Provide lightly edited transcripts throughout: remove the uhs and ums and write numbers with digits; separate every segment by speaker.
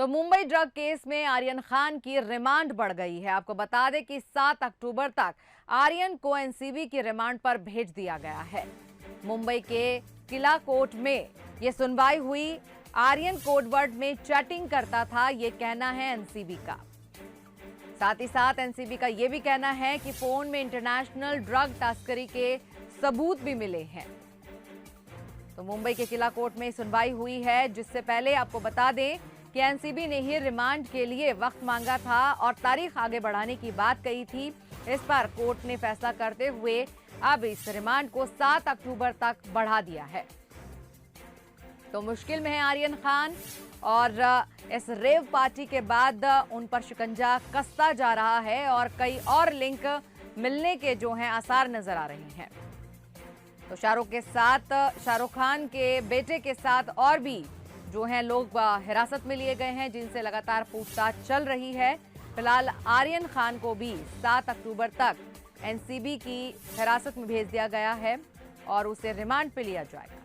Speaker 1: तो Mumbai drug case में आर्यन खान की रिमांड बढ़ गई है। आपको बता दें कि 7 अक्टूबर तक आर्यन को एनसीबी की रिमांड पर भेज दिया गया है। मुंबई के किला कोर्ट में ये सुनवाई हुई। आर्यन कोडवर्ड में चैटिंग करता था, ये कहना है एनसीबी का। साथ ही साथ एनसीबी का यह भी कहना है कि फोन में इंटरनेशनल ड्रग तस्करी के सबूत भी मिले हैं। तो मुंबई के किला कोर्ट में सुनवाई हुई है, जिससे पहले आपको बता दें कि एनसीबी ने ही रिमांड के लिए वक्त मांगा था और तारीख आगे बढ़ाने की बात कही थी। इस पर कोर्ट ने फैसला करते हुए अब इस रिमांड को 7 अक्टूबर तक बढ़ा दिया है। तो मुश्किल में है आर्यन खान और इस रेव पार्टी के बाद उन पर शिकंजा कसता जा रहा है और कई और लिंक मिलने के जो हैं आसार नजर आ रहे हैं। तो शाहरुख खान के बेटे के साथ और भी जो हैं लोग हिरासत में लिए गए हैं, जिनसे लगातार पूछताछ चल रही है। फिलहाल आर्यन खान को भी 7 अक्टूबर तक एनसीबी की हिरासत में भेज दिया गया है और उसे रिमांड पे लिया जाएगा।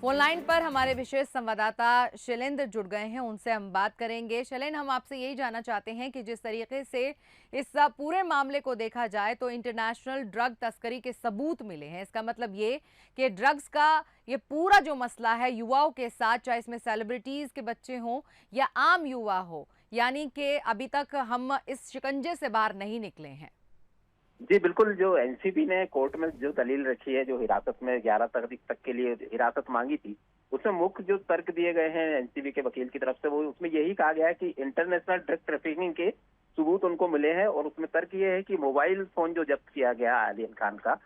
Speaker 1: फोन लाइन पर हमारे विशेष संवाददाता शैलेंद्र जुड़ गए हैं, उनसे हम बात करेंगे। शैलेंद्र, हम आपसे यही जानना चाहते हैं कि जिस तरीके से इस पूरे मामले को देखा जाए तो इंटरनेशनल ड्रग तस्करी के सबूत मिले हैं। इसका मतलब ये कि ड्रग्स का ये पूरा जो मसला है युवाओं के साथ, चाहे इसमें सेलिब्रिटीज के बच्चे हों या आम युवा हो, यानी कि अभी तक हम इस शिकंजे से बाहर नहीं निकले हैं।
Speaker 2: जी बिल्कुल, जो एनसीबी ने कोर्ट में जो दलील रखी है, जो हिरासत में 11 तारीख तक के लिए हिरासत मांगी थी, उसमें मुख्य जो तर्क दिए गए हैं एनसीबी के वकील की तरफ से, वो उसमें यही कहा गया है कि इंटरनेशनल ड्रग ट्रैफिकिंग के सबूत उनको मिले हैं। और उसमें तर्क ये है कि मोबाइल फोन जो जब्त किया गया आर्यन खान का,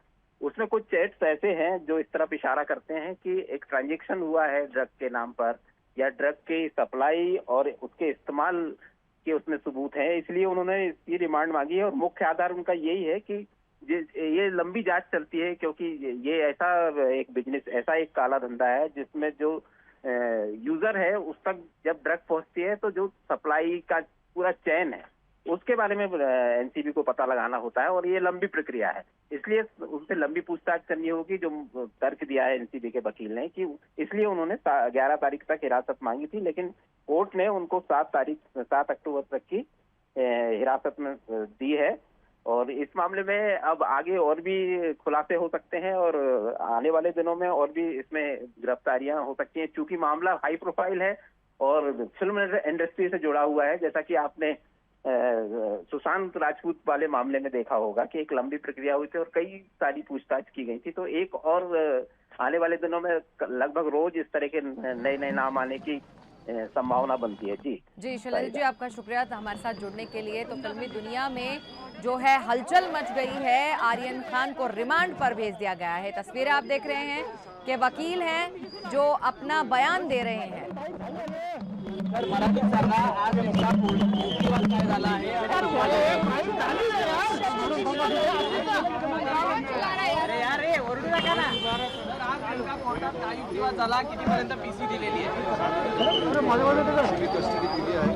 Speaker 2: उसमें कुछ चैट्स ऐसे हैं जो इस तरफ इशारा करते हैं कि एक ट्रांजेक्शन हुआ है ड्रग के नाम पर, या ड्रग की सप्लाई और उसके इस्तेमाल के उसमें सबूत हैं। इसलिए उन्होंने इसकी रिमांड मांगी है और मुख्य आधार उनका यही है कि ये लंबी जांच चलती है, क्योंकि ये ऐसा एक बिजनेस, ऐसा एक काला धंधा है जिसमें जो यूजर है उस तक जब ड्रग पहुंचती है तो जो सप्लाई का पूरा चेन है उसके बारे में एनसीबी को पता लगाना होता है और ये लंबी प्रक्रिया है। इसलिए उनसे लंबी पूछताछ करनी होगी, जो तर्क दिया है एनसीबी के वकील ने, कि इसलिए उन्होंने 11 तारीख तक हिरासत मांगी थी, लेकिन कोर्ट ने उनको 7 अक्टूबर तक की हिरासत में दी है। और इस मामले में अब आगे और भी खुलासे हो सकते हैं और आने वाले दिनों में और भी इसमें गिरफ्तारियां हो सकती हैं, क्योंकि मामला हाई प्रोफाइल है और फिल्म इंडस्ट्री से जुड़ा हुआ है। जैसा कि आपने सुशांत राजपूत वाले मामले में देखा होगा कि एक लंबी प्रक्रिया हुई थी और कई सारी पूछताछ की गई थी। तो एक और आने वाले दिनों में लगभग रोज इस तरह के नए नए नाम आने की संभावना बनती है। जी
Speaker 1: शैलेंद्र जी, आपका शुक्रिया हमारे साथ जुड़ने के लिए। तो फिल्मी दुनिया में जो है हलचल मच गई है, आर्यन खान को रिमांड पर भेज दिया गया है। तस्वीरें आप देख रहे हैं कि वकील हैं जो अपना बयान दे रहे हैं।
Speaker 3: कितीपर्यंत पीसीडी दिलेली आहे? कस्टडी दिली आहे.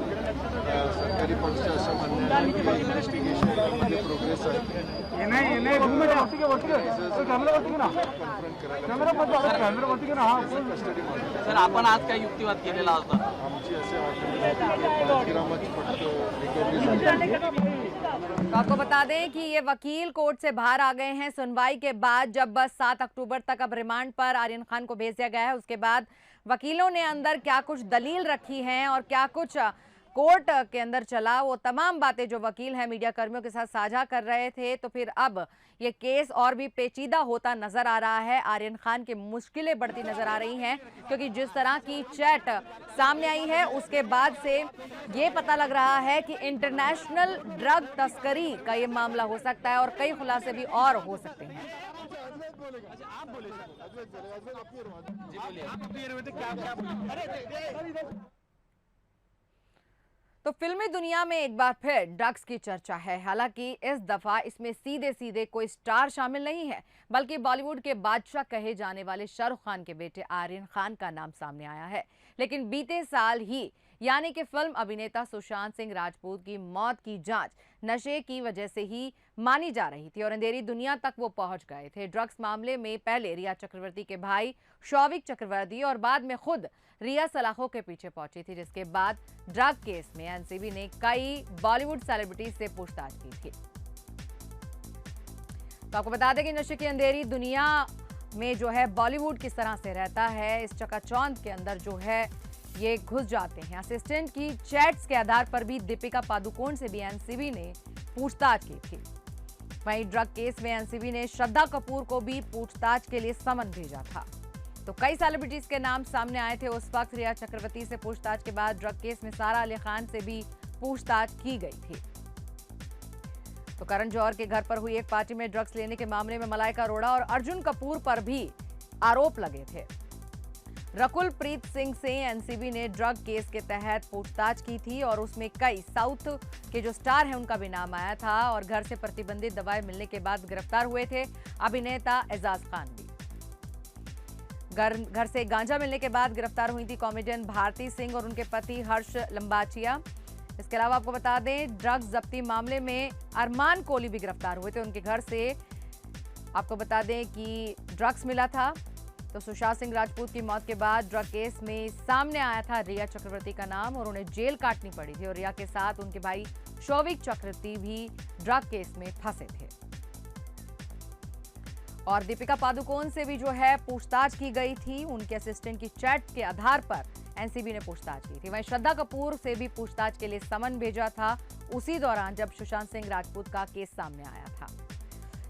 Speaker 3: सरकारी पक्षाचं असं म्हणणं आहे की इन्व्हेस्टिगेशन मध्ये प्रोग्रेस आहे. सर, आपण आज काय युक्तिवाद केलेला होता? आमची असे
Speaker 1: तो आपको बता दें कि ये वकील कोर्ट से बाहर आ गए हैं सुनवाई के बाद। जब बस 7 अक्टूबर तक अब रिमांड पर आर्यन खान को भेज दिया गया है, उसके बाद वकीलों ने अंदर क्या कुछ दलील रखी है और क्या कुछ कोर्ट के अंदर चला, वो तमाम बातें जो वकील हैं मीडिया कर्मियों के साथ साझा कर रहे थे। तो फिर अब ये केस और भी पेचीदा होता नजर आ रहा है। आर्यन खान की मुश्किलें बढ़ती नजर आ रही हैं, क्योंकि जिस तरह की चैट सामने आई है उसके बाद से ये पता लग रहा है कि इंटरनेशनल ड्रग तस्करी का ये मामला हो सकता है और कई खुलासे भी और हो सकते हैं। तो फिल्मी दुनिया में एक बार फिर ड्रग्स की चर्चा है। हालांकि इस दफा इसमें सीधे सीधे कोई स्टार शामिल नहीं है, बल्कि बॉलीवुड के बादशाह कहे जाने वाले शाहरुख खान के बेटे आर्यन खान का नाम सामने आया है। लेकिन बीते साल ही यानी कि फिल्म अभिनेता सुशांत सिंह राजपूत की मौत की जांच नशे की वजह से ही मानी जा रही थी और अंधेरी दुनिया तक वो पहुंच गए थे। ड्रग्स मामले में पहले रिया चक्रवर्ती के भाई शौविक चक्रवर्ती और बाद में खुद रिया सलाखों के पीछे पहुंची थी, जिसके बाद ड्रग केस में एनसीबी ने कई बॉलीवुड सेलिब्रिटीज से पूछताछ की थी। तो आपको बता दें कि नशे की अंधेरी दुनिया में जो है बॉलीवुड किस तरह से रहता है, इस चकाचौंध के अंदर जो है ये घुस जाते हैं। असिस्टेंट की चैट्स के आधार पर भी दीपिका पादुकोण से भी एनसीबी ने पूछताछ की थी। वहीं ड्रग केस में एनसीबी ने श्रद्धा कपूर को भी पूछताछ के लिए समन भेजा था। तो कई सेलिब्रिटीज के नाम सामने आए थे उस वक्त। रिया चक्रवर्ती से पूछताछ के बाद ड्रग केस में सारा अली खान से भी पूछताछ की गई थी। तो करण जौहर के घर पर हुई एक पार्टी में ड्रग्स लेने के मामले में मलाइका अरोड़ा और अर्जुन कपूर पर भी आरोप लगे थे। रकुल प्रीत सिंह से एनसीबी ने ड्रग केस के तहत पूछताछ की थी और उसमें कई साउथ के जो स्टार हैं उनका भी नाम आया था और घर से प्रतिबंधित दवाएं मिलने के बाद गिरफ्तार हुए थे अभिनेता एजाज खान भी। घर से गांजा मिलने के बाद गिरफ्तार हुई थी कॉमेडियन भारती सिंह और उनके पति हर्ष लंबाचिया। इसके अलावा आपको बता दें ड्रग्स जब्ती मामले में अरमान कोहली भी गिरफ्तार हुए थे। उनके घर से आपको बता दें कि ड्रग्स मिला था। तो सुशांत सिंह राजपूत की मौत के बाद ड्रग केस में सामने आया था रिया चक्रवर्ती का नाम और उन्हें जेल काटनी पड़ी थी और रिया के साथ उनके भाई शौविक चक्रवर्ती भी ड्रग केस में फंसे थे। और दीपिका पादुकोण से भी जो है पूछताछ की गई थी। उनके असिस्टेंट की चैट के आधार पर एनसीबी ने पूछताछ की थी। वहीं श्रद्धा कपूर से भी पूछताछ के लिए समन भेजा था उसी दौरान जब सुशांत सिंह राजपूत का केस सामने आया था।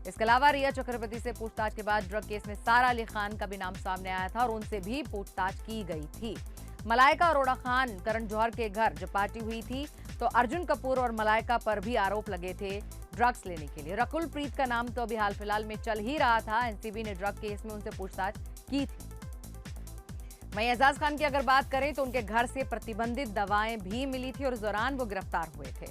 Speaker 1: इसके अलावा रिया चक्रवर्ती से पूछताछ के बाद ड्रग केस में सारा अली खान का भी नाम सामने आया था और उनसे भी पूछताछ की गई थी। मलाइका अरोड़ा खान करण जौहर के घर जब पार्टी हुई थी तो अर्जुन कपूर और मलाइका पर भी आरोप लगे थे ड्रग्स लेने के लिए। रकुल प्रीत का नाम तो अभी हाल फिलहाल में चल ही रहा था। एनसीबी ने ड्रग केस में उनसे पूछताछ की थी। वहीं एजाज खान की अगर बात करें तो उनके घर से प्रतिबंधित दवाएं भी मिली थी और इस दौरान वो गिरफ्तार हुए थे।